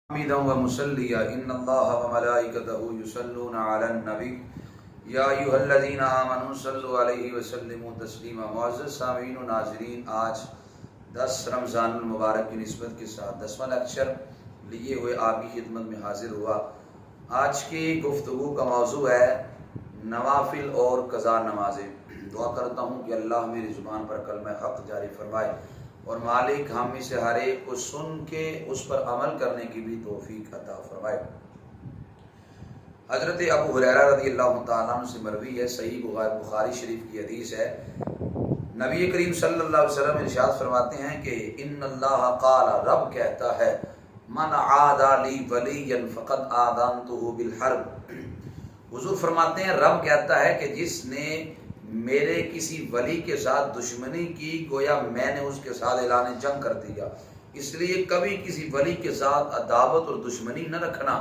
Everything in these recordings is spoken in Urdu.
حميدا ومصليا ان الله وملائكته يصلون على النبي یا ایھا الذین آمنوا صلوا علیہ وسلموا تسلیما۔ معزز سامعین و ناظرین، آج 10 رمضان المبارک کی نسبت کے ساتھ 10واں لیکچر لیے ہوئے آپ کی خدمت میں حاضر ہوا۔ آج کی گفتگو کا موضوع ہے نوافل اور قضا نمازیں۔ دعا کرتا ہوں کہ اللہ میری زبان پر کلمہ حق جاری فرمائے اور مالک ہم میں سے ہر ایک کو سن کے اس پر عمل کرنے کی بھی توفیق عطا فرمائے۔ حضرت ابو ہریرہ رضی اللہ تعالیٰ عنہ سے مروی ہے، صحیح بخاری شریف کی حدیث ہے۔ نبی کریم صلی اللہ علیہ وسلم ارشاد فرماتے ہیں کہ ان اللہ قال، رب کہتا ہے، من عادى لی ولیا فقد آذنته بالحرب۔ حضور فرماتے ہیں رب کہتا ہے کہ جس نے میرے کسی ولی کے ساتھ دشمنی کی، گویا میں نے اس کے ساتھ اعلان جنگ کر دیا۔ اس لیے کبھی کسی ولی کے ساتھ عداوت اور دشمنی نہ رکھنا،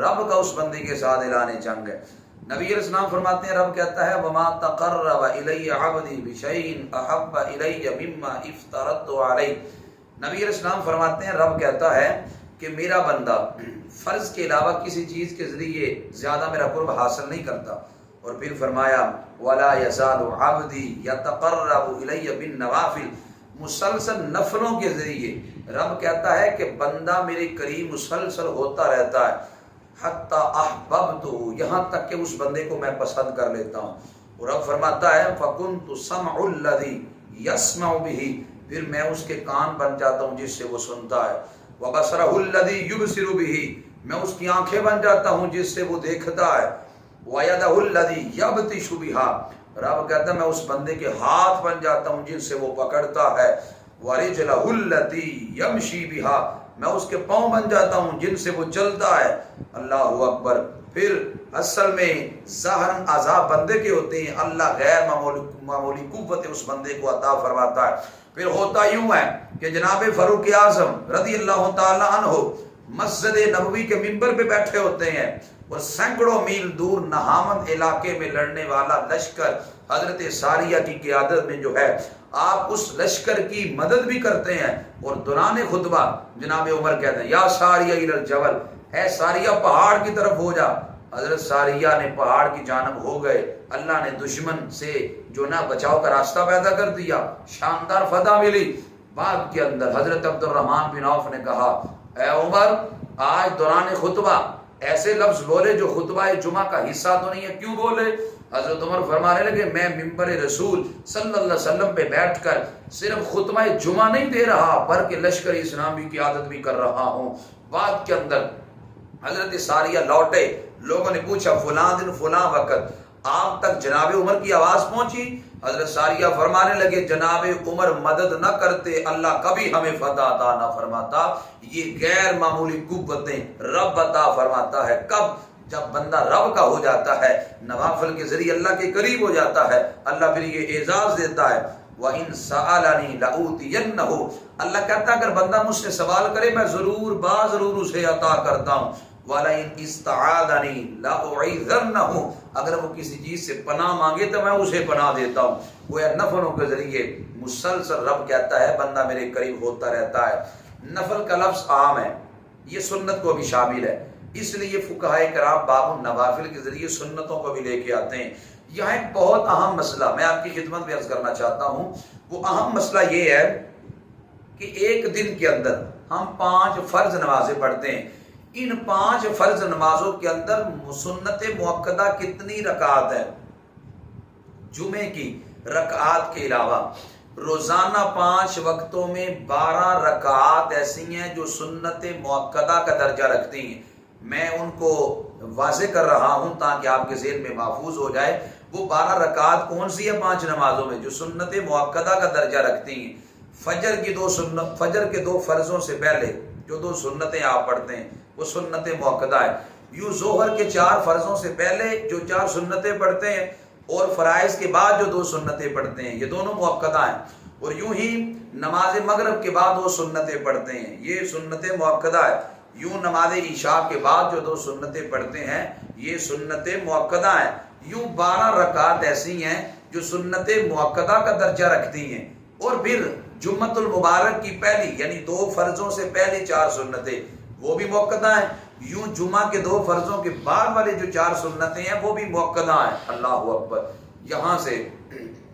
رب کا اس بندے کے ساتھ اعلان جنگ ہے۔ نبی علیہ السلام فرماتے ہیں رب کہتا ہے وما تقرب الی عبدی بشیء احب الی مما افترضت علیہ۔ نبی علیہ السلام فرماتے ہیں رب کہتا ہے کہ میرا بندہ فرض کے علاوہ کسی چیز کے ذریعے زیادہ میرا قرب حاصل نہیں کرتا۔ اور پھر فرمایا ولا یزال عبدی یتقرب الی بالنوافل، مسلسل نفلوں کے ذریعے رب کہتا ہے کہ بندہ میرے قریب مسلسل ہوتا رہتا ہے، حتی احببتہ، یہاں تک کہ اس بندے کو میں پسند کر لیتا ہوں۔ اور رب فرماتا ہے فکنت سمع الذی یسمع بہ، پھر میں اس کے کان بن جاتا ہوں جس سے وہ سنتا ہے، وبصرہ الذی یبصر بہ، میں اس کی آنکھیں بن جاتا ہوں جس سے وہ دیکھتا ہے، وَيَدَهُ الَّذِي يَبْطِشُ بِهَا، رب کہتا ہے میں اس بندے کے ہاتھ بن جاتا ہوں جن سے وہ پکڑتا ہے، وَرِجْلَهُ الَّتِي يَمْشِي بِهَا، میں اس کے پاؤں بن جاتا ہوں جن سے وہ چلتا ہے۔ اللہ اکبر۔ پھر اصل میں ظاہراً عذاب بندے کے ہوتے ہیں، اللہ غیر معمولی قوت اس بندے کو عطا فرماتا ہے۔ پھر ہوتا یوں ہے کہ جناب فاروق اعظم رضی اللہ تعالی عنہ مسجد نبوی کے ممبر پہ بیٹھے ہوتے ہیں اور سینکڑوں میل دور نہامند علاقے میں لڑنے والا لشکر حضرت ساریہ کی قیادت میں جو ہے، آپ اس لشکر کی مدد بھی کرتے ہیں اور دوران خطبہ جناب عمر کہتے ہیں یا ساریہ الی الجبل، اے ساریہ پہاڑ کی طرف ہو جا۔ حضرت ساریہ نے پہاڑ کی جانب ہو گئے، اللہ نے دشمن سے جو نہ بچاؤ کا راستہ پیدا کر دیا، شاندار فتح ملی۔ بعد کے اندر حضرت عبد الرحمن بن عوف نے کہا اے عمر، آج دوران خطبہ ایسے لفظ بولے جو خطبہ جمعہ کا حصہ تو نہیں ہے، کیوں بولے؟ حضرت عمر فرمانے لگے میں ممبر رسول صلی اللہ علیہ وسلم پہ بیٹھ کر صرف خطبہ جمعہ نہیں دے رہا بلکہ لشکر اسلامی کی عادت بھی کر رہا ہوں۔ بعد کے اندر حضرت ساریہ لوٹے، لوگوں نے پوچھا فلاں دن فلاں وقت آپ تک جناب عمر کی آواز پہنچی؟ حضرت ساریہ فرمانے لگے جناب عمر مدد نہ کرتے اللہ کبھی ہمیں فتح عطا نہ فرماتا۔ یہ غیر معمولی قوتیں رب عطا فرماتا ہے کب؟ جب بندہ رب کا ہو جاتا ہے، نوافل کے ذریعے اللہ کے قریب ہو جاتا ہے، اللہ پھر یہ اعزاز دیتا ہے وَإِن سَأَلَنِي لَأُوتِيَنَّهُ، اللہ کہتا ہے اگر بندہ مجھ سے سوال کرے میں ضرور ضرور اسے عطا کرتا ہوں۔ وَلَئِنْ اسْتَعَاذَنِي لَأُعِيذَنَّهُ، اگر وہ کسی چیز سے پناہ مانگے تو میں اسے پناہ دیتا ہوں۔ وہ نفلوں کے ذریعے مسلسل رب کہتا ہے بندہ میرے قریب ہوتا رہتا ہے۔ نفل کا لفظ عام ہے، یہ سنت کو بھی شامل ہے، اس لیے فقہائے کرام باب النوافل کے ذریعے سنتوں کو بھی لے کے آتے ہیں۔ یہاں ایک بہت اہم مسئلہ میں آپ کی خدمت میں عرض کرنا چاہتا ہوں، وہ اہم مسئلہ یہ ہے کہ ایک دن کے اندر ہم 5 فرض نمازیں پڑھتے ہیں، ان 5 فرض نمازوں کے اندر سنت مؤکدہ کتنی رکعات ہیں؟ جمعے کی رکعات کے علاوہ روزانہ 5 وقتوں میں 12 رکعات ایسی ہیں جو سنت مؤکدہ کا درجہ رکھتی ہیں۔ میں ان کو واضح کر رہا ہوں تاکہ آپ کے ذہن میں محفوظ ہو جائے۔ وہ 12 رکعات کون سی ہیں 5 نمازوں میں جو سنت مؤکدہ کا درجہ رکھتی ہیں؟ فجر کے 2 فرضوں سے پہلے جو 2 سنتیں آپ پڑھتے ہیں وہ سنت مؤکدہ ہے۔ یوں ظہر کے 4 فرضوں سے پہلے جو 4 سنتیں پڑھتے ہیں اور فرائض کے بعد جو 2 سنتیں پڑھتے ہیں یہ دونوں مؤکدہ ہیں، اور یوں ہی نماز مغرب کے بعد 2 سنتیں پڑھتے ہیں یہ سنت مؤکدہ ہے۔ یوں نماز عشاء کے بعد جو 2 سنتیں پڑھتے ہیں یہ سنت مؤکدہ ہیں۔ یوں 12 رکعات ایسی ہیں جو سنت مؤکدہ کا درجہ رکھتی ہیں۔ اور پھر جمعۃ المبارک کی پہلی یعنی 2 فرضوں سے پہلی 4 سنتیں، وہ بھی موقدہ ہیں، یوں جمعہ کے 2 فرضوں کے بعد والے جو 4 سنتیں ہیں وہ بھی موقدہ ہیں۔ اللہ اکبر! یہاں سے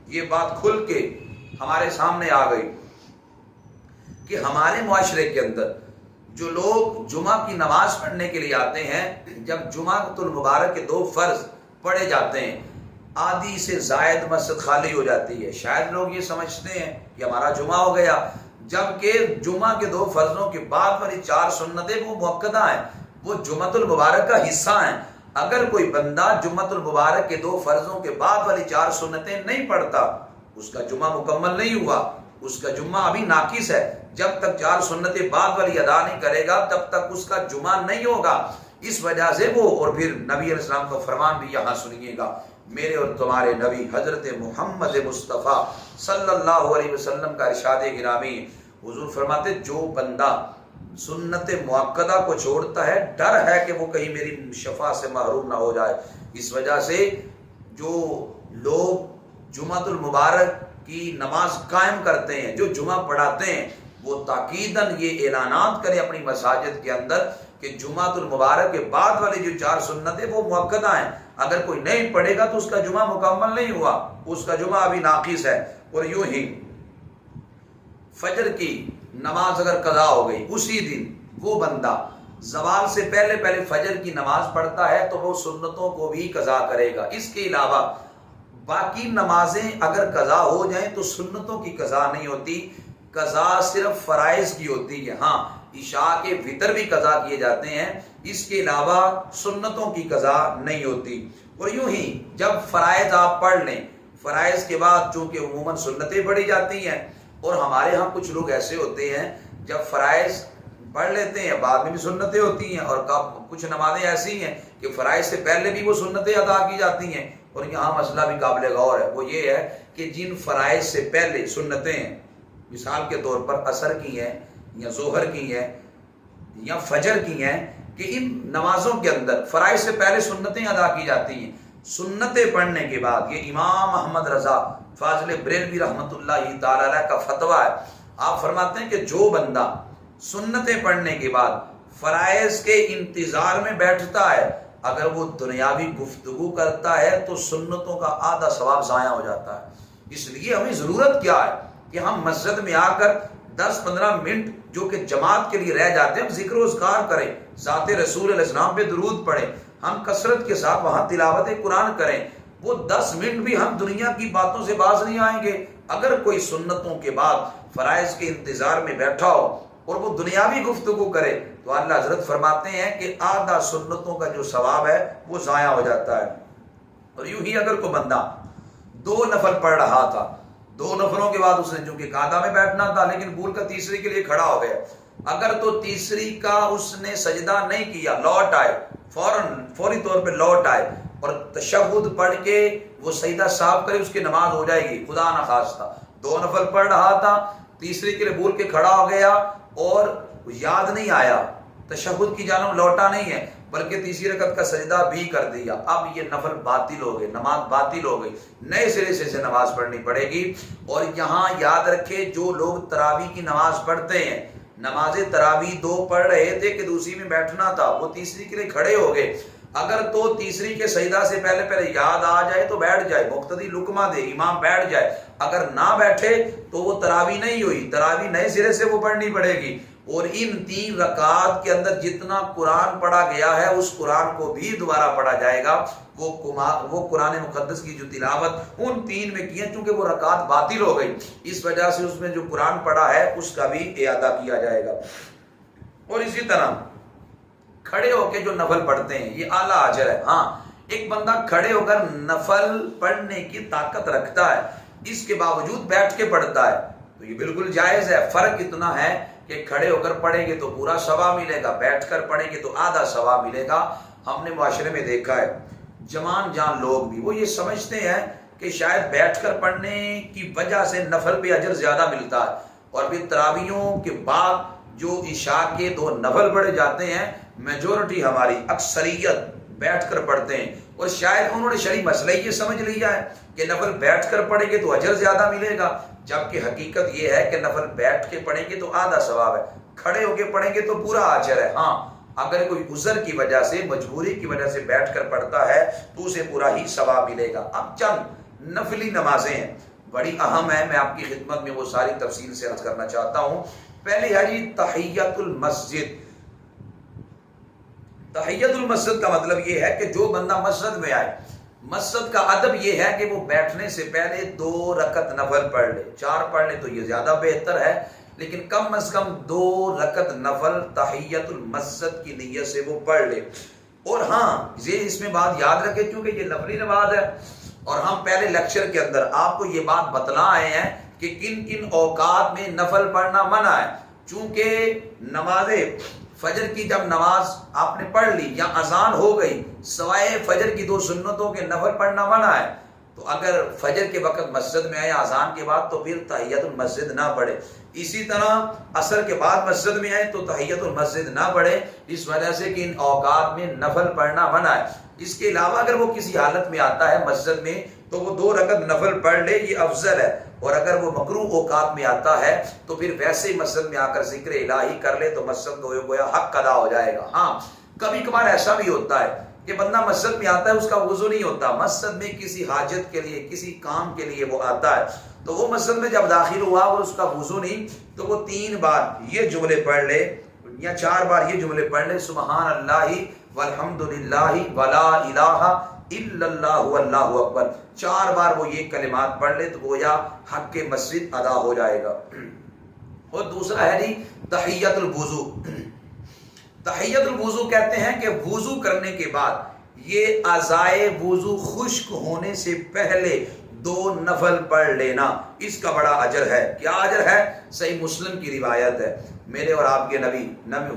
یہ بات کھل کے ہمارے سامنے آ گئی کہ ہمارے معاشرے کے اندر جو لوگ جمعہ کی نماز پڑھنے کے لیے آتے ہیں، جب جمعۃ المبارک کے 2 فرض پڑھے جاتے ہیں، آدھی سے زائد مسجد خالی ہو جاتی ہے۔ شاید لوگ یہ سمجھتے ہیں کہ ہمارا جمعہ ہو گیا، جبکہ جمعہ کے 2 فرضوں کے بعد والی 4 سنتیں وہ موقدہ ہیں، وہ جمعۃ المبارک کا حصہ ہیں۔ اگر کوئی بندہ جمعۃ المبارک کے 2 فرضوں کے بعد والی 4 سنتیں نہیں پڑھتا، اس کا جمعہ مکمل نہیں ہوا، اس کا جمعہ ابھی ناقص ہے۔ جب تک 4 سنتیں بعد والی ادا نہیں کرے گا تب تک اس کا جمعہ نہیں ہوگا۔ اس وجہ سے وہ، اور پھر نبی علیہ السلام کا فرمان بھی یہاں سنیے گا، میرے اور تمہارے نبی حضرت محمد مصطفیٰ صلی اللہ علیہ وسلم کا ارشاد گرامی، حضور فرماتے جو بندہ سنت مؤکدہ کو چھوڑتا ہے، ڈر ہے کہ وہ کہیں میری شفاع سے محروم نہ ہو جائے۔ اس وجہ سے جو لوگ جمعۃ المبارک کی نماز قائم کرتے ہیں، جو جمعہ پڑھاتے ہیں، وہ تاکیداً یہ اعلانات کرے اپنی مساجد کے اندر کہ جمعۃ المبارک کے بعد والی جو 4 سنتیں وہ مؤکدہ ہیں، اگر کوئی نہیں پڑھے گا تو اس کا جمعہ مکمل نہیں ہوا، اس کا جمعہ ابھی ناقص ہے۔ اور یوں ہی فجر کی نماز اگر قضا ہو گئی، اسی دن وہ بندہ زوال سے پہلے فجر کی نماز پڑھتا ہے تو وہ سنتوں کو بھی قضا کرے گا۔ اس کے علاوہ باقی نمازیں اگر قضا ہو جائیں تو سنتوں کی قضا نہیں ہوتی، قضا صرف فرائض کی ہوتی ہے۔ ہاں، عشاء کے وتر بھی قضا کیے جاتے ہیں، اس کے علاوہ سنتوں کی قضا نہیں ہوتی۔ اور یوں ہی جب فرائض آپ پڑھ لیں، فرائض کے بعد چونکہ عموماً سنتیں پڑھی جاتی ہیں، اور ہمارے ہاں کچھ لوگ ایسے ہوتے ہیں جب فرائض پڑھ لیتے ہیں بعد میں بھی سنتیں ہوتی ہیں، اور کچھ نمازیں ایسی ہیں کہ فرائض سے پہلے بھی وہ سنتیں ادا کی جاتی ہیں۔ اور یہاں مسئلہ بھی قابل غور ہے، وہ یہ ہے کہ جن فرائض سے پہلے سنتیں ہیں، مثال کے طور پر عصر کی ہیں یا ظہر کی ہیں یا فجر کی ہیں، کہ ان نمازوں کے اندر فرائض سے پہلے سنتیں ادا کی جاتی ہیں، سنتیں پڑھنے کے بعد، یہ امام احمد رضا فاضل بریلوی رحمۃ اللہ تعالی علیہ کا فتویٰ ہے، آپ فرماتے ہیں کہ جو بندہ سنتیں پڑھنے کے بعد فرائض کے انتظار میں بیٹھتا ہے، اگر وہ دنیاوی گفتگو کرتا ہے تو سنتوں کا آدھا ثواب ضائع ہو جاتا ہے۔ اس لیے ہمیں ضرورت کیا ہے کہ ہم مسجد میں آ کر 10-15 منٹ جو کہ جماعت کے لیے رہ جاتے ہیں، ہم ذکر و اذکار کریں، ذات رسول علیہ السلام پہ درود پڑھیں، ہم کثرت کے ساتھ وہاں تلاوت قرآن کریں۔ وہ 10 منٹ بھی ہم دنیا کی باتوں سے باز نہیں آئیں گے۔ اگر کوئی سنتوں کے بعد فرائض کے انتظار میں بیٹھا ہو اور وہ دنیاوی گفتگو کرے تو اللہ حضرت فرماتے ہیں کہ آدھا سنتوں کا جو ثواب ہے وہ ضائع ہو جاتا ہے۔ اور یوں ہی اگر کوئی بندہ 2 نفل پڑھ رہا تھا، 2 نفلوں کے بعد اس نے چونکہ قعدہ میں بیٹھنا تھا لیکن بھول کر تیسری کے لیے کھڑا ہو گیا، اگر تو تیسری کا اس نے سجدہ نہیں کیا، لوٹ آئے، فوری طور پہ لوٹ آئے اور تشہد پڑھ کے وہ سجدہ صاف کرے، اس کی نماز ہو جائے گی۔ خدا نہ خواستہ 2 نفل پڑھ رہا تھا، تیسری کے لیے بھول کے کھڑا ہو گیا اور یاد نہیں آیا، تشہد کی جانب لوٹا نہیں ہے بلکہ تیسری رکعت کا سجدہ بھی کر دیا، اب یہ نفل باطل ہو گئے، نماز باطل ہو گئی، نئے سرے سے نماز پڑھنی پڑے گی۔ اور یہاں یاد رکھے جو لوگ تراویح کی نماز پڑھتے ہیں، نماز تراویح 2 پڑھ رہے تھے کہ دوسری میں بیٹھنا تھا، وہ تیسری کے لیے کھڑے ہو گئے، اگر تو تیسری کے سجدہ سے پہلے یاد آ جائے تو بیٹھ جائے، مقتدی لقمہ دے، امام بیٹھ جائے، اگر نہ بیٹھے تو وہ تراویح نہیں ہوئی، تراویح نئے سرے سے وہ پڑھنی پڑے گی۔ اور ان 3 رکعات کے اندر جتنا قرآن پڑھا گیا ہے اس قرآن کو بھی دوبارہ پڑھا جائے گا، وہ قرآن مقدس کی جو تلاوت ان 3 میں کی ہے، چونکہ وہ رکعات باطل ہو گئی، اس وجہ سے اس میں جو قرآن پڑھا ہے اس کا بھی اعادہ کیا جائے گا۔ اور اسی طرح کھڑے ہو کے جو نفل پڑھتے ہیں یہ اعلیٰ اجر ہے۔ ہاں، ایک بندہ کھڑے ہو کر نفل پڑھنے کی طاقت رکھتا ہے، اس کے باوجود بیٹھ کے پڑھتا ہے تو یہ بالکل جائز ہے۔ فرق اتنا ہے کہ کھڑے ہو کر پڑھیں گے تو پورا ثواب ملے گا، بیٹھ کر پڑھیں گے تو آدھا ثواب ملے گا۔ ہم نے معاشرے میں دیکھا ہے جوان جان لوگ بھی وہ یہ سمجھتے ہیں کہ شاید بیٹھ کر پڑھنے کی وجہ سے نفل پہ اجر زیادہ ملتا ہے، اور پھر تراویحوں کے بعد جو عشاء کے 2 نفل پڑھے جاتے ہیں، میجورٹی ہماری اکثریت بیٹھ کر پڑھتے ہیں، اور شاید انہوں نے شرعی مسئلہ یہ سمجھ لیا ہے کہ نفل بیٹھ کر پڑھیں گے تو اجر زیادہ ملے گا، جبکہ حقیقت یہ ہے کہ نفل بیٹھ کے پڑھیں گے تو آدھا ثواب ہے۔ کھڑے ہو کے پڑھیں گے تو پورا اجر ہے. ہاں اگر کوئی عذر کی وجہ سے مجبوری کی وجہ سے بیٹھ کر پڑھتا ہے تو اسے پورا ہی ثواب ملے گا. اب چند نفلی نمازیں ہیں بڑی اہم ہے، میں آپ کی خدمت میں وہ ساری تفصیل سے عرض کرنا چاہتا ہوں. پہلی ہے جی تحیت المسجد. تحیت المسجد کا مطلب یہ ہے کہ جو بندہ مسجد میں آئے، مسجد کا ادب یہ ہے کہ وہ بیٹھنے سے پہلے 2 رکعت نفل پڑھ لے. 4 پڑھ لے تو یہ زیادہ بہتر ہے، لیکن کم از کم 2 رکعت نفل تحیت المسجد کی نیت سے وہ پڑھ لے. اور ہاں یہ اس میں بات یاد رکھے چونکہ یہ نفلی نماز ہے، اور ہم پہلے لیکچر کے اندر آپ کو یہ بات بتلا آئے ہیں کہ کن کن اوقات میں نفل پڑھنا منع ہے. چونکہ نماز فجر کی جب نماز آپ نے پڑھ لی یا اذان ہو گئی، سوائے فجر کی 2 سنتوں کے نفل پڑھنا منع ہے. تو اگر فجر کے وقت مسجد میں آئے اذان کے بعد تو پھر تحیت المسجد نہ پڑھے. اسی طرح عصر کے بعد مسجد میں آئے تو تحیت المسجد نہ پڑھے، اس وجہ سے کہ ان اوقات میں نفل پڑھنا منع ہے. اس کے علاوہ اگر وہ کسی حالت میں آتا ہے مسجد میں تو وہ 2 رکعت نفل پڑھ لے، یہ افضل ہے. اور اگر وہ مکروہ اوقات میں آتا ہے تو پھر ویسے ہی مسجد میں آ کر ذکر الہی کر لے تو مسجد کو گویا حق ادا ہو جائے گا. ہاں کبھی کبھار ایسا بھی ہوتا ہے کہ بندہ مسجد میں آتا ہے اس کا وضو نہیں ہوتا، مسجد میں کسی حاجت کے لیے کسی کام کے لیے وہ آتا ہے، تو وہ مسجد میں جب داخل ہوا اور اس کا وضو نہیں تو وہ 3 بار یہ جملے پڑھ لے یا 4 بار یہ جملے پڑھ لے، سبحان اللہ والحمد للہ ولا الہ الا اللہ واللہ اکبر. 4 بار وہ یہ کلمات پڑھ لے تو گویا حق کے مسجد ادا ہو جائے گا. اور دوسرا ہے جی تحیت الوضو. تحیت الوضو کہتے ہیں کہ وضو کرنے کے بعد یہ اعضائے وضو خشک ہونے سے پہلے 2 نفل پڑھ لینا، اس کا بڑا اجر ہے. کیا اجر ہے؟ صحیح مسلم کی روایت ہے، میرے اور آپ کے نبی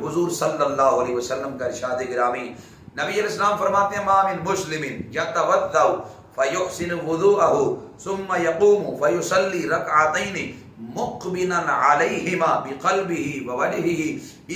حضور صلی اللہ علیہ وسلم کا ارشاد گرامی. نبی علیہ السلام فرماتے ہیں ما من مسلم یتوضا فیحسن وضوءه ثم يقوم فیصلی رکعتین مقبلا علیہما بقلبہ ووجہہ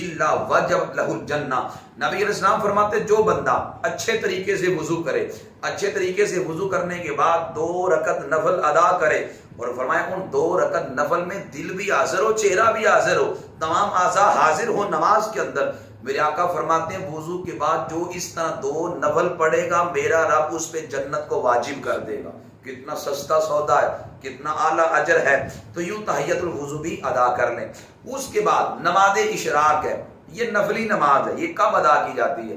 الا وجبت لہ الجنہ. نبی علیہ السلام فرماتے جو بندہ اچھے طریقے سے وضو کرے، اچھے طریقے سے وضو کرنے کے بعد 2 رکعت نفل ادا کرے، اور فرمایا ان 2 رکعت نفل میں دل بھی حاضر ہو، چہرہ بھی حاضر ہو، تمام اعضاء حاضر ہو نماز کے اندر. میرے آقا فرماتے ہیں وضو کے بعد جو اس طرح 2 نفل پڑھے گا میرا رب اس پہ جنت کو واجب کر دے گا. کتنا سستا سودا ہے، کتنا اعلیٰ اجر ہے. تو یوں تحیت الوضو بھی ادا کر لیں. اس کے بعد نماز اشراق ہے، یہ نفلی نماز ہے. یہ کب ادا کی جاتی ہے؟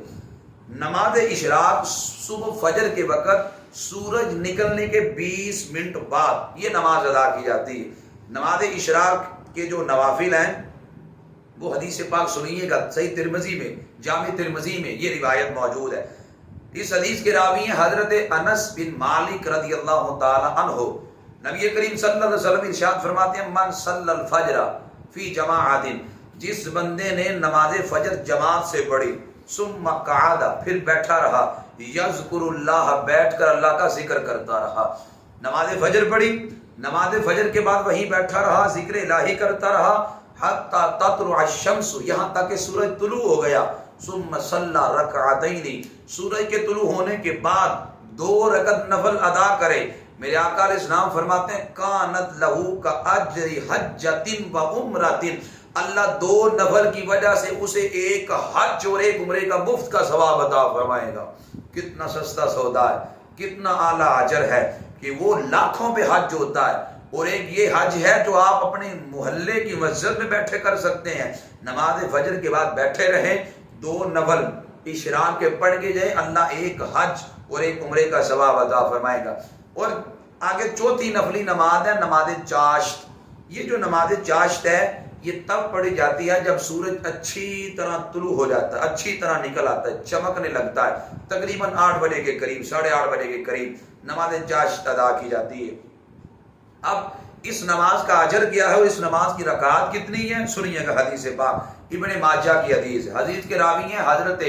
نماز اشراق صبح فجر کے وقت سورج نکلنے کے 20 منٹ بعد یہ نماز ادا کی جاتی ہے. نماز اشراق کے جو نوافل ہیں وہ حدیث پاک سنیے گا، صحیح ترمذی میں، جامع ترمذی میں یہ روایت موجود ہے. اس حدیث کے راوی ہیں حضرت انس بن مالک رضی اللہ تعالی عنہ. نبی کریم صلی اللہ علیہ وسلم ارشاد فرماتے ہیں من صلی الفجر فی جماعت، جس بندے نے نماز فجر جماعت سے پڑھی، ثم قعد پھر بیٹھا رہا، یذکر اللہ بیٹھ کر اللہ کا ذکر کرتا رہا. نماز فجر پڑھی، نماز فجر کے بعد وہیں بیٹھا رہا، ذکر الہی کرتا رہا حتی تطلع الشمس، یہاں تک کہ سورج طلوع ہو گیا. ثم صلی رکعتین، سورج کے طلوع ہونے کے بعد 2 رکعت نفل ادا کرے. میرے آقا علیہ السلام فرماتے ہیں کانت لہو کا اجر حجۃ و عمرۃ، اللہ 2 نفل کی وجہ سے اسے ایک حج اور ایک عمرے کا مفت کا ثواب عطا فرمائے گا. کتنا سستا سودا ہے، کتنا اعلیٰ اجر ہے کہ وہ لاکھوں پہ حج ہوتا ہے، اور ایک یہ حج ہے جو آپ اپنے محلے کی مسجد میں بیٹھے کر سکتے ہیں. نماز فجر کے بعد بیٹھے رہیں، 2 نفل اشراق کے پڑھ کے جائیں، اللہ ایک حج اور ایک عمرے کا ثواب عطا فرمائے گا. اور آگے چوتھی نفلی نماز ہے نماز چاشت. یہ جو نماز چاشت ہے یہ تب پڑھی جاتی ہے جب سورج اچھی طرح طلوع ہو جاتا ہے، اچھی طرح نکل آتا ہے، چمکنے لگتا ہے. تقریباً 8 بجے کے قریب، 8:30 بجے کے قریب نماز چاشت ادا کی جاتی ہے. اب اس نماز کا اجر کیا ہے اور اس نماز کی رکعات کتنی ہے؟ سنیے گا حدیث پاک ابن ماجہ کی حدیث. حدیث کے راوی ہیں حضرت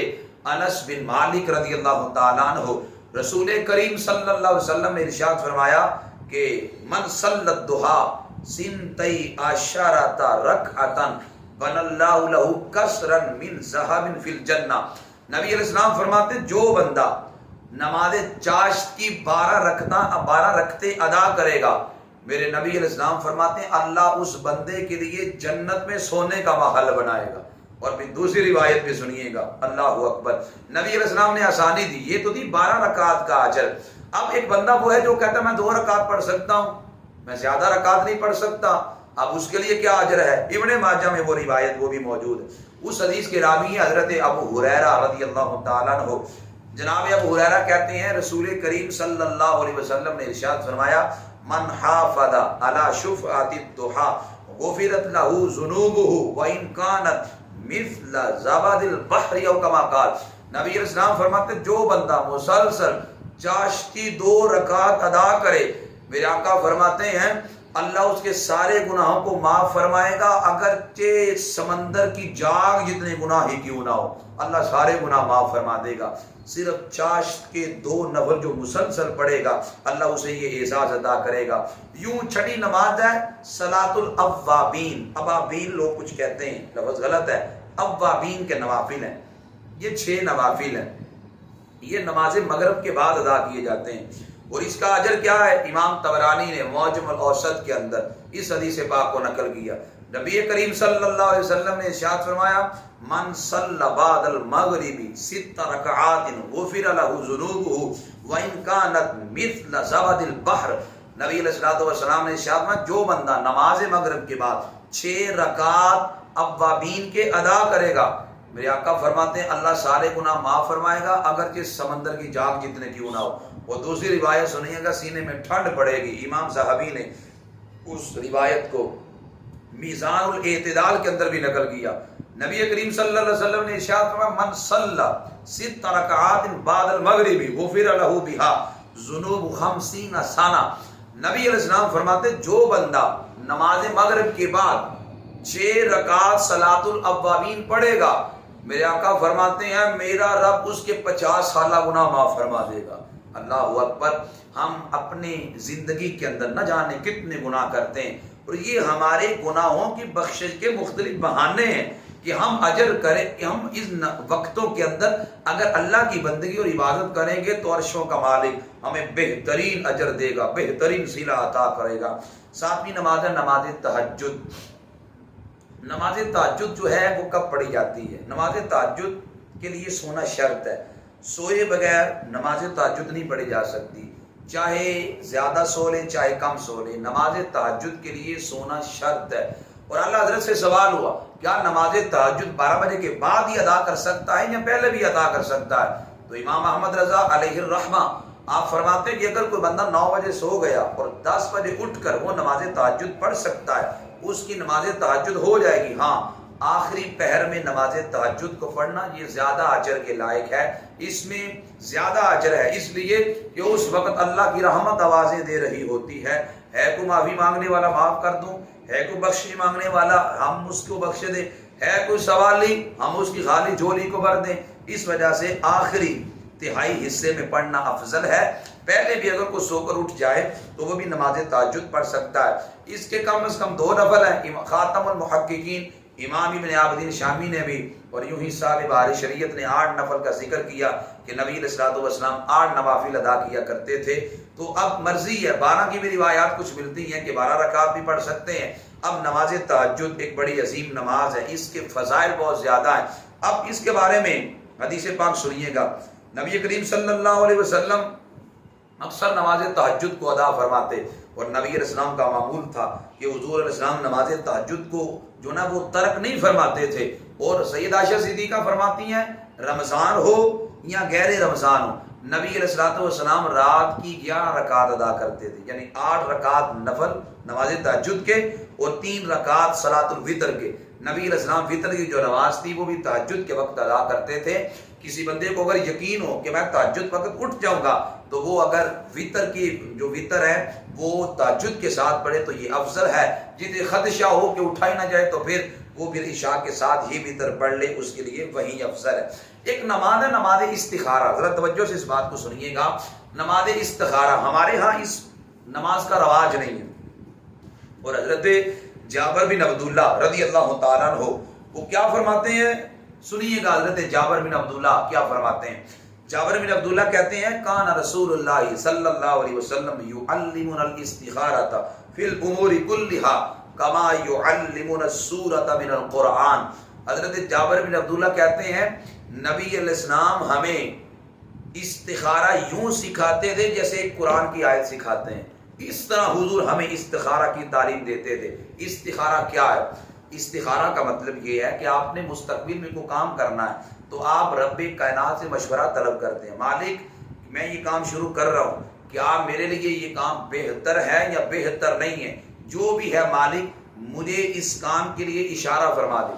انس بن مالک رضی اللہ تعالیٰ عنہ. رسول کریم صلی اللہ علیہ وسلم نے ارشاد فرمایا کہ من صلی الضحیٰ سنتی عشرۃ رکعۃ بنى اللہ لہ قصرا من ذہب فی الجنہ. نبی علیہ السلام فرماتے جو بندہ نماز چاشت کی 12 رکعتیں ادا کرے گا، میرے نبی علیہ السلام فرماتے ہیں اللہ اس بندے کے لیے جنت میں سونے کا محل بنائے گا۔ اور پھر دوسری روایت بھی سنیے گا، اللہ اکبر، نبی علیہ السلام نے آسانی دی، یہ تو دی 12 رکعت کا اجر۔ اب ایک بندہ وہ ہے جو کہتا ہے میں 2 رکعت پڑھ سکتا ہوں، میں زیادہ رکعت نہیں پڑھ سکتا، اب اس کے لیے کیا اجر ہے؟ ابن ماجہ میں وہ روایت وہ بھی موجود ہے۔ اس حدیث کے راوی حضرت ابو ہریرہ رضی اللہ تعالیٰ عنہ، جناب ابو ہریرہ کہتے ہیں رسول کریم صلی اللہ علیہ وسلم نے ارشاد فرمایا من حافظ علی شفعۃ الضحیٰ غفرت له ذنوبه وان كانت مثل زبد البحر او کما قال۔ نبی علیہ السلام فرماتے جو بندہ مسلسل چاشتی 2 رکعت ادا کرے، میرے آقا فرماتے ہیں اللہ اس کے سارے گناہوں کو معاف فرمائے گا، اگرچہ سمندر کی جاگ جتنے گناہ ہی کیوں نہ ہو، اللہ سارے گناہ معاف فرما دے گا۔ صرف چاشت کے 2 نفل جو مسلسل پڑھے گا اللہ اسے یہ اعزاز عطا کرے گا۔ یوں چھٹی نماز ہے صلاۃ الاوابین، ابابین لوگ کچھ کہتے ہیں، لفظ غلط ہے، اوابین کے نوافل ہیں، یہ 6 نوافل ہیں، یہ نماز مغرب کے بعد ادا کیے جاتے ہیں۔ اور اس کا اجر کیا ہے؟ امام طبرانی نے معجم الاوسط کے اندر اس حدیث پاک کو نقل کیا۔ نبی کریم صلی اللہ علیہ وسلم نے ارشاد فرمایا من صلی بعد المغرب 6 رکعات غفر له ذنوبه وان كانت مثل زبد البحر۔ نبی علیہ الصلوۃ والسلام نے ارشاد فرمایا جو بندہ نماز مغرب کے بعد 6 رکعات اوابین کے ادا کرے گا، میرے آقا فرماتے ہیں اللہ سارے گناہ معاف فرمائے گا اگرچہ سمندر کی جاگ جتنے کیوں نہ ہو۔ اور دوسری روایت سنیے گا سینے میں ٹھنڈ پڑے گی، امام صحابی نے اس روایت کو میزان الاعتدال کے اندر بھی نقل کیا۔ نبی کریم صلی اللہ علیہ وسلم نے ارشاد فرمایا من صلی 6 رکعات بعد المغرب غفر له بها ذنوب 50 سنہ۔ نبی علیہ السلام فرماتے جو بندہ نماز مغرب کے بعد 6 رکعات صلاۃ الاوابین پڑھے گا، میرے آقا فرماتے ہیں میرا رب اس کے 50 سالہ گناہ معاف فرما دے گا۔ اللہ اکبر۔ ہم اپنی زندگی کے اندر نہ جانے کتنے گناہ کرتے ہیں، اور یہ ہمارے گناہوں کی بخشش کے مختلف بہانے ہیں کہ ہم اجر کریں، کہ ہم اس وقتوں کے اندر اگر اللہ کی بندگی اور عبادت کریں گے تو عرشوں کا مالک ہمیں بہترین اجر دے گا، بہترین صلہ عطا کرے گا۔ 7ویں نماز ہے نماز تہجد۔ نماز تہجد جو ہے وہ کب پڑھی جاتی ہے؟ نماز تہجد کے لیے سونا شرط ہے، سوئے بغیر نماز تہجد نہیں پڑھی جا سکتی، چاہے زیادہ سو لیں چاہے کم سو لیں، نماز تہجد کے لیے سونا شرط ہے۔ اور اللہ حضرت سے سوال ہوا کیا نماز تہجد 12 بجے کے بعد ہی ادا کر سکتا ہے یا پہلے بھی ادا کر سکتا ہے؟ تو امام احمد رضا علیہ الرحمہ آپ فرماتے ہیں کہ اگر کوئی بندہ 9 بجے سو گیا اور 10 بجے اٹھ کر وہ نماز تہجد پڑھ سکتا ہے، اس کی نماز تہجد ہو جائے گی۔ ہاں آخری پہر میں نماز تہجد کو پڑھنا یہ زیادہ اجر کے لائق ہے، اس میں زیادہ اجر ہے، اس لیے کہ اس وقت اللہ کی رحمت آوازیں دے رہی ہوتی ہے کوئی معافی مانگنے والا معاف کر دوں، ہے کوئی بخشش مانگنے والا ہم اس کو بخش دیں، ہے کوئی سوالی ہم اس کی خالی جھولی کو بھر دیں۔ اس وجہ سے آخری تہائی حصے میں پڑھنا افضل ہے۔ پہلے بھی اگر کوئی سو کر اٹھ جائے تو وہ بھی نماز تہجد پڑھ سکتا ہے۔ اس کے کم از کم 2 نفل ہیں۔ خاتم المحققین امام ابن عابدین شامی نے بھی اور یوں ہی صاحب بہار شریعت نے 8 نفل کا ذکر کیا کہ نبی علیہ الصلوۃ والسلام 8 نوافل ادا کیا کرتے تھے۔ تو اب مرضی ہے، 12 کی بھی روایات کچھ ملتی ہیں کہ 12 رکعت بھی پڑھ سکتے ہیں۔ اب نماز تہجد ایک بڑی عظیم نماز ہے، اس کے فضائل بہت زیادہ ہیں۔ اب اس کے بارے میں حدیث پاک سنیے گا، نبی کریم صلی اللہ علیہ وسلم اکثر نماز تہجد کو ادا فرماتے، اور نبی علیہ السلام کا معمول تھا کہ حضور علیہ السلام نماز تہجد کو جو نا وہ ترک نہیں فرماتے تھے۔ اور سید عائشہ صدیقہ فرماتی ہیں رمضان ہو یا غیر رمضان ہو، نبی علیہ الصلوۃ والسلام رات کی 11 رکعت ادا کرتے تھے، یعنی 8 رکعت نفل نماز تہجد کے اور 3 رکعت صلاۃ الوتر کے۔ نبی علیہ السلام وطر کی جو نماز تھی وہ بھی تہجد کے وقت ادا کرتے تھے۔ کسی بندے کو اگر یقین ہو کہ میں تہجد وقت اٹھ جاؤں گا تو وہ اگر وطر کی جو وطر ہے وہ تہجد کے ساتھ پڑھے تو یہ افضل ہے۔ جسے خدشہ ہو کہ اٹھا ہی نہ جائے تو پھر وہ پھر عشاء کے ساتھ ہی وطر پڑھ لے، اس کے لیے وہی افضل ہے۔ ایک نماز ہے نماز استخارہ، ذرا توجہ سے اس بات کو سنیے گا۔ نماز استخارہ ہمارے ہاں اس نماز کا رواج نہیں ہے، اور حضرت جابر بن عبداللہ رضی اللہ تعالیٰ عنہ وہ کیا فرماتے ہیں، سنیے گا حضرت جابر بن عبداللہ کیا فرماتے ہیں۔ جابر بن عبداللہ کہتے ہیں کان رسول اللہ صلی اللہ علیہ وسلم یعلمنا الاستخارۃ فی الامور کلھا کما یعلمنا السورۃ من القرآن۔ حضرت جابر بن عبداللہ کہتے ہیں نبی علیہ السلام ہمیں استخارہ یوں سکھاتے تھے جیسے ایک قرآن کی آیت سکھاتے ہیں، اس طرح حضور ہمیں استخارہ کی تعلیم دیتے تھے۔ استخارہ کیا ہے؟ استخارہ کا مطلب یہ ہے کہ آپ نے مستقبل میں کوئی کام کرنا ہے تو آپ رب کائنات سے مشورہ طلب کرتے ہیں، مالک میں یہ کام شروع کر رہا ہوں، کیا میرے لیے یہ کام بہتر ہے یا بہتر نہیں ہے؟ جو بھی ہے مالک مجھے اس کام کے لیے اشارہ فرما دے۔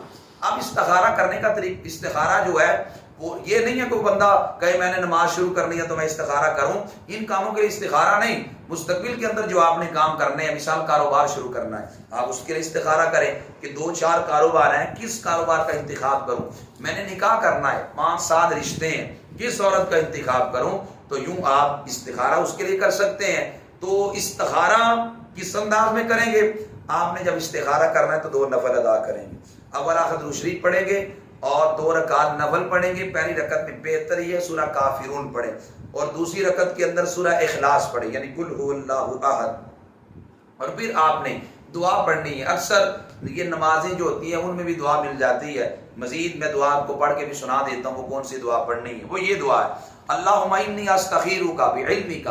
اب استخارہ کرنے کا طریقہ، استخارہ جو ہے وہ یہ نہیں ہے کوئی بندہ کہے میں نے نماز شروع کرنی ہے تو میں استخارہ کروں، ان کاموں کے لیے استخارہ نہیں۔ مستقبل کے اندر جو آپ نے کام کرنے ہیں، مثال کاروبار شروع کرنا ہے، آپ اس کے لیے استخارہ کریں کہ 2-4 کاروبار ہیں، کس کاروبار کا انتخاب کروں؟ میں نے نکاح کرنا ہے، 5-7 رشتے ہیں، کس عورت کا انتخاب کروں؟ تو یوں آپ استخارہ اس کے لیے کر سکتے ہیں۔ تو استخارہ کس انداز میں کریں گے؟ آپ نے جب استخارہ کرنا ہے تو 2 نفل ادا کریں گے، اول آخر درود شریف پڑھیں گے اور 2 رکعت نفل پڑھیں گے۔ پہلی رکعت میں بہتر یہ سورہ کافرون پڑھیں اور دوسری رکعت کے اندر سورہ اخلاص پڑھیں، یعنی قل هو اللہ احد، اور پھر آپ نے دعا پڑھنی ہے۔ اکثر یہ نمازیں جو ہوتی ہیں ان میں بھی دعا مل جاتی ہے، مزید میں دعا آپ کو پڑھ کے بھی سنا دیتا ہوں وہ کون سی دعا پڑھنی ہے۔ وہ یہ دعا ہے اللہم انی استخیرک بعلمک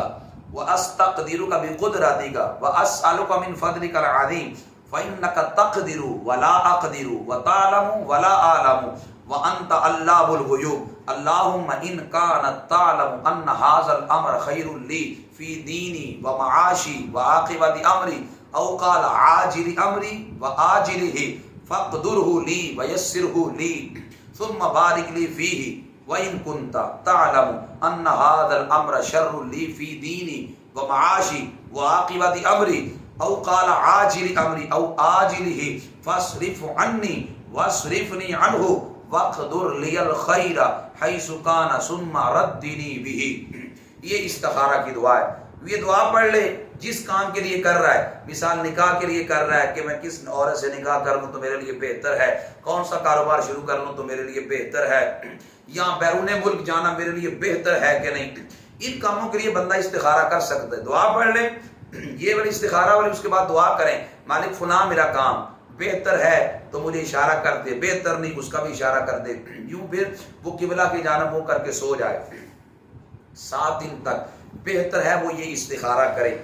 واستقدرک بقدرتک واسألک من فضلک العظیم فإنک تقدر ولا اقدر وتعلم ولا اعلم وانت علام الغیوب اللہم ان کانت تعلم ان ھذا الامر خیر لی فی دینی ومعاشی وعاقبت امری او قال عاجل امری وآجلہ فاقدرہ لی ویسرہ لی ثم بارک لی فیہ وَإِن كُنْتَ تَعْلَمُ أَنَّ هَذَا الْأَمْرَ شَرٌّ لِّي فِي دِينِي وَمَعَاشِي وَعَاقِبَةِ أَمْرِي أَوْ قَالَ عَاجِلِ أَمْرِي أَوْ آجِلِهِ فَاصْرِفْ عَنِّي وَاصْرِفْنِي عَنْهُ وَاقْدُرْ لِيَ الْخَيْرَ حَيْثُ كَانَ ثُمَّ رَدِّنِي بِهِ۔ یہ استخارہ کی دعا ہے۔ یہ دعا پڑھ لے جس کام کے لیے کر رہا ہے، مثال نکاح کے لیے کر رہا ہے کہ میں کس عورت سے نکاح کر لوں تو میرے لیے بہتر ہے، کون سا کاروبار شروع کر لوں تو میرے لیے بہتر ہے، یا بیرون ملک جانا میرے لیے بہتر ہے کہ نہیں، ان کاموں کے لیے بندہ استخارہ کر سکتا ہے۔ دعا پڑھ لیں یہ والی استخارہ والی، اس کے بعد دعا کریں مالک فلاں میرا کام بہتر ہے تو مجھے اشارہ کر دے، بہتر نہیں اس کا بھی اشارہ کر دے، یوں پھر وہ قبلہ کی جانب منہ کر کے سو جائے 7 دن تک۔ بہتر ہے وہ یہ استخارہ کرے۔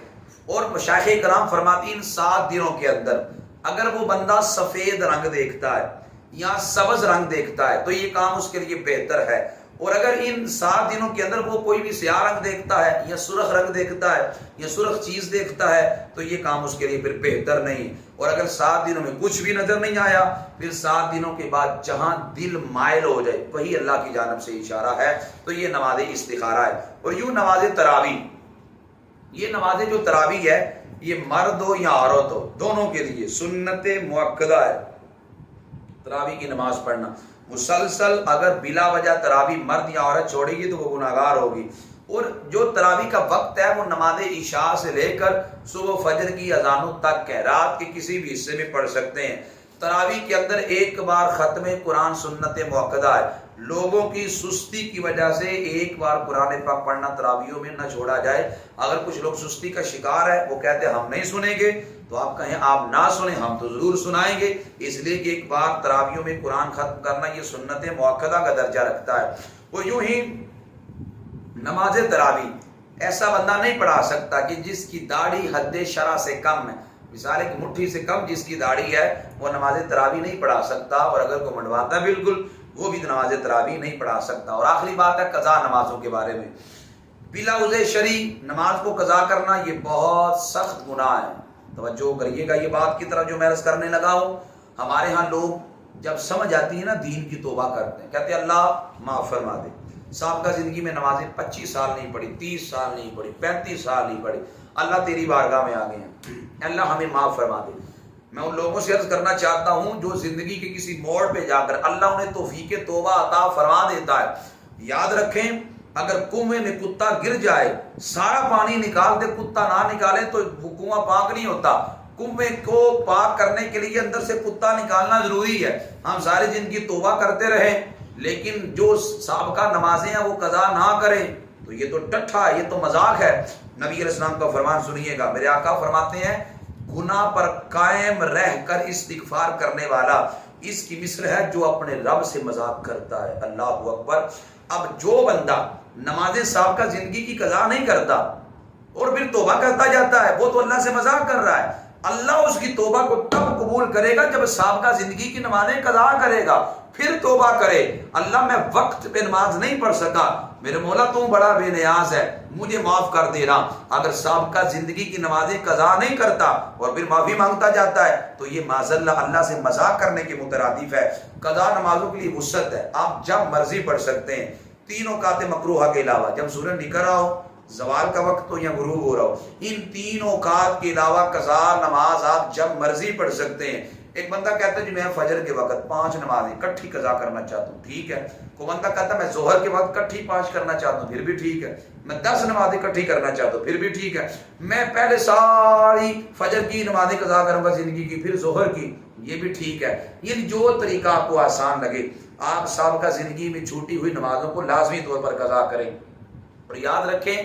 اور مشائخ کرام فرماتی ہیں ان 7 دنوں کے اندر اگر وہ بندہ سفید رنگ دیکھتا ہے یا سبز رنگ دیکھتا ہے تو یہ کام اس کے لیے بہتر ہے، اور اگر ان 7 دنوں کے اندر وہ کوئی بھی سیاہ رنگ دیکھتا ہے یا سرخ رنگ دیکھتا ہے یا سرخ چیز دیکھتا ہے تو یہ کام اس کے لیے پھر بہتر نہیں، اور اگر 7 دنوں میں کچھ بھی نظر نہیں آیا پھر 7 دنوں کے بعد جہاں دل مائل ہو جائے وہی اللہ کی جانب سے اشارہ ہے، تو یہ نماز استخارہ ہے۔ اور یوں نماز تراویح، یہ نماز جو تراویح ہے یہ مرد ہو یا عورت ہو دونوں کے لیے سنت مؤکدہ ہے۔ تراویح کی نماز پڑھنا مسلسل، اگر بلا وجہ تراویح مرد یا عورت چھوڑے گی تو وہ گناہگار ہوگی۔ اور جو تراویح کا وقت ہے وہ نماز عشاء سے لے کر صبح فجر کی اذانوں تک ہے، رات کے کسی بھی حصے میں پڑھ سکتے ہیں۔ تراویح کے اندر ایک بار ختم قرآن سنت مؤکدہ ہے، لوگوں کی سستی کی وجہ سے ایک بار قرآن پاک پڑھنا تراویحوں میں نہ چھوڑا جائے۔ اگر کچھ لوگ سستی کا شکار ہے، وہ کہتے ہیں ہم نہیں سنیں گے، تو آپ کہیں آپ نہ سنیں ہم تو ضرور سنائیں گے، اس لیے کہ ایک بار تراویحوں میں قرآن ختم کرنا یہ سنت مؤکدہ کا درجہ رکھتا ہے۔ وہ یوں ہی نماز تراویح ایسا بندہ نہیں پڑھا سکتا کہ جس کی داڑھی حد شرع سے کم ہے، مثال ایک مٹھی سے کم جس کی داڑھی ہے وہ نماز تراویح نہیں پڑھا سکتا، اور اگر کوئی منڈواتا ہے بالکل وہ بھی نماز تراویح نہیں پڑھا سکتا۔ اور آخری بات ہے قضا نمازوں کے بارے میں، بلا عذر شرعی نماز کو قضا کرنا یہ بہت سخت گناہ ہے۔ توجہ کریے گا یہ بات کی طرف جو میں عرض کرنے لگا ہوں۔ ہمارے ہاں لوگ جب سمجھ آتی ہے نا دین کی توبہ کرتے ہیں، کہتے ہیں اللہ معاف فرما دے، سابقہ زندگی میں نمازیں 25 سال نہیں پڑھی، 30 سال نہیں پڑھی، 35 سال نہیں پڑھی، اللہ تیری بارگاہ میں آ گئے ہیں، اللہ ہمیں معاف فرما دے۔ میں ان لوگوں سے عرض کرنا چاہتا ہوں جو زندگی کے کسی موڑ پہ جا کر اللہ انہیں توفیق توبہ عطا فرما دیتا ہے، یاد رکھیں اگر کنویں میں کتا گر جائے سارا پانی نکال دے کتا نہ نکالے تو وہ کنواں پاک نہیں ہوتا۔ کنویں کو پاک کرنے کے لیے اندر سے کتا نکالنا ضروری ہے۔ ہم ساری زندگی توبہ کرتے رہیں لیکن جو سابقہ نمازیں ہیں وہ قضا نہ کریں تو یہ تو ٹٹھا، یہ تو مذاق ہے۔ نبی علیہ السلام کا فرمان سنیے گا، میرے آقا فرماتے ہیں گناہ پر قائم رہ کر استغفار کرنے والا اس کی مثل ہے جو اپنے رب سے مذاق کرتا ہے۔ اللہ اکبر۔ اب جو بندہ نماز سابقہ زندگی کی قضا نہیں کرتا اور پھر توبہ کرتا جاتا ہے، وہ تو اللہ سے مذاق کر رہا ہے۔ اللہ اس کی توبہ کو تب قبول کرے گا جب سابقہ زندگی کی نمازیں قضا کرے گا، پھر توبہ کرے۔ اللہ میں وقت پہ نماز نہیں پڑھ سکا، میرے مولا تو بڑا بے نیاز ہے، مجھے معاف کر دینا۔ اگر سابقہ زندگی کی نمازیں قضا نہیں کرتا اور پھر معافی مانگتا جاتا ہے تو یہ معاذ اللہ سے مذاق کرنے کے مترادف ہے۔ قضا نمازوں کے لیے وسعت ہے، آپ جب مرضی پڑھ سکتے ہیں، تینوں اوقات مکروہہ کے علاوہ، جب سورج نکل رہا ہو، زوال کا وقت ہو یا غروب ہو رہا ہو، ان تینوں اوقات کے علاوہ قضا نماز آپ جب مرضی پڑھ سکتے ہیں۔ ایک بندہ کہتا ہے جی میں فجر کے وقت 5 نمازیں کٹھی قضا کرنا چاہتا ہوں، ٹھیک ہے۔ کوئی بندہ کہتا ہے میں ظہر کے وقت کٹھی 5 کرنا چاہتا ہوں، پھر بھی ٹھیک ہے۔ میں 10 نمازیں کٹھی کرنا چاہتا ہوں، پھر بھی ٹھیک ہے۔ میں پہلے ساری فجر کی نمازیں قضا کروں گا زندگی کی، پھر ظہر کی، یہ بھی ٹھیک ہے۔ یہ جو طریقہ آپ کو آسان لگے، آپ سابقہ زندگی میں چھوٹی ہوئی نمازوں کو لازمی طور پر قضا کریں۔ اور یاد رکھیں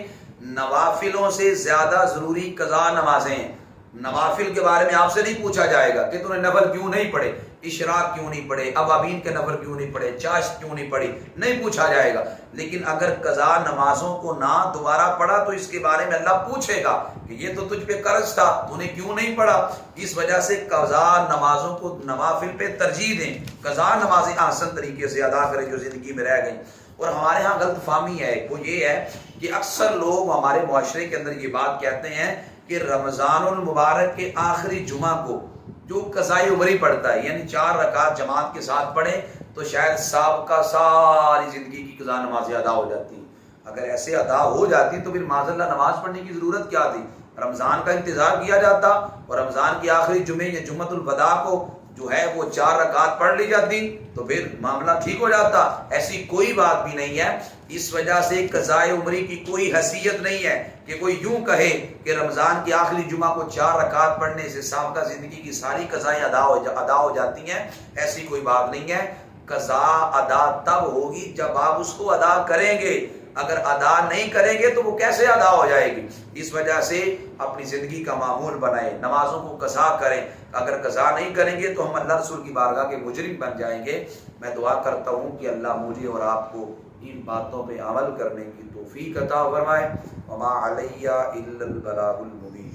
نوافلوں سے زیادہ ضروری قضا نمازیں ہیں۔ نوافل کے بارے میں آپ سے نہیں پوچھا جائے گا کہ تم نے نفل کیوں نہیں پڑھے، اشراق کیوں نہیں پڑھے، اوابین کے نفل کیوں نہیں پڑھے، چاشت کیوں نہیں پڑھی، نہیں پوچھا جائے گا۔ لیکن اگر قضا نمازوں کو نہ دوبارہ پڑھا تو اس کے بارے میں اللہ پوچھے گا کہ یہ تو تجھ پہ قرض تھا، تو نے کیوں نہیں پڑھا۔ اس وجہ سے قضا نمازوں کو نوافل پہ ترجیح دیں، قضا نمازیں آسان طریقے سے ادا کریں جو زندگی میں رہ گئیں۔ اور ہمارے ہاں غلط فہمی ہے، وہ یہ ہے کہ اکثر لوگ ہمارے معاشرے کے اندر یہ بات کہتے ہیں کہ رمضان المبارک کے آخری جمعہ کو جو قضائے عمری پڑھتا ہے، یعنی 4 رکعت جماعت کے ساتھ پڑھے تو شاید سابقہ ساری زندگی کی قضا نمازیں ادا ہو جاتی ہیں۔ اگر ایسے ادا ہو جاتی تو پھر معاذ اللہ نماز پڑھنے کی ضرورت کیا تھی؟ رمضان کا انتظار کیا جاتا اور رمضان کے آخری جمعے یا جمعۃ الوداع کو جو ہے وہ 4 رکعت پڑھ لی جاتی تو پھر معاملہ ٹھیک ہو جاتا۔ ایسی کوئی بات بھی نہیں ہے۔ اس وجہ سے قضائے عمری کی کوئی حیثیت نہیں ہے کہ کوئی یوں کہے کہ رمضان کے آخری جمعہ کو 4 رکعت پڑھنے سے سابقہ زندگی کی ساری قضائیں ادا ہو جاتی ہیں، ایسی کوئی بات نہیں ہے۔ قضا ادا تب ہوگی جب آپ اس کو ادا کریں گے، اگر ادا نہیں کریں گے تو وہ کیسے ادا ہو جائے گی؟ اس وجہ سے اپنی زندگی کا معمول بنائیں، نمازوں کو قضا کریں۔ اگر قضا نہیں کریں گے تو ہم اللہ رسول کی بارگاہ کے مجرم بن جائیں گے۔ میں دعا کرتا ہوں کہ اللہ مجھے اور آپ کو ان باتوں پہ عمل کرنے کی توفیق عطا فرمائے۔ وما علیہ الا البلاغ المبین۔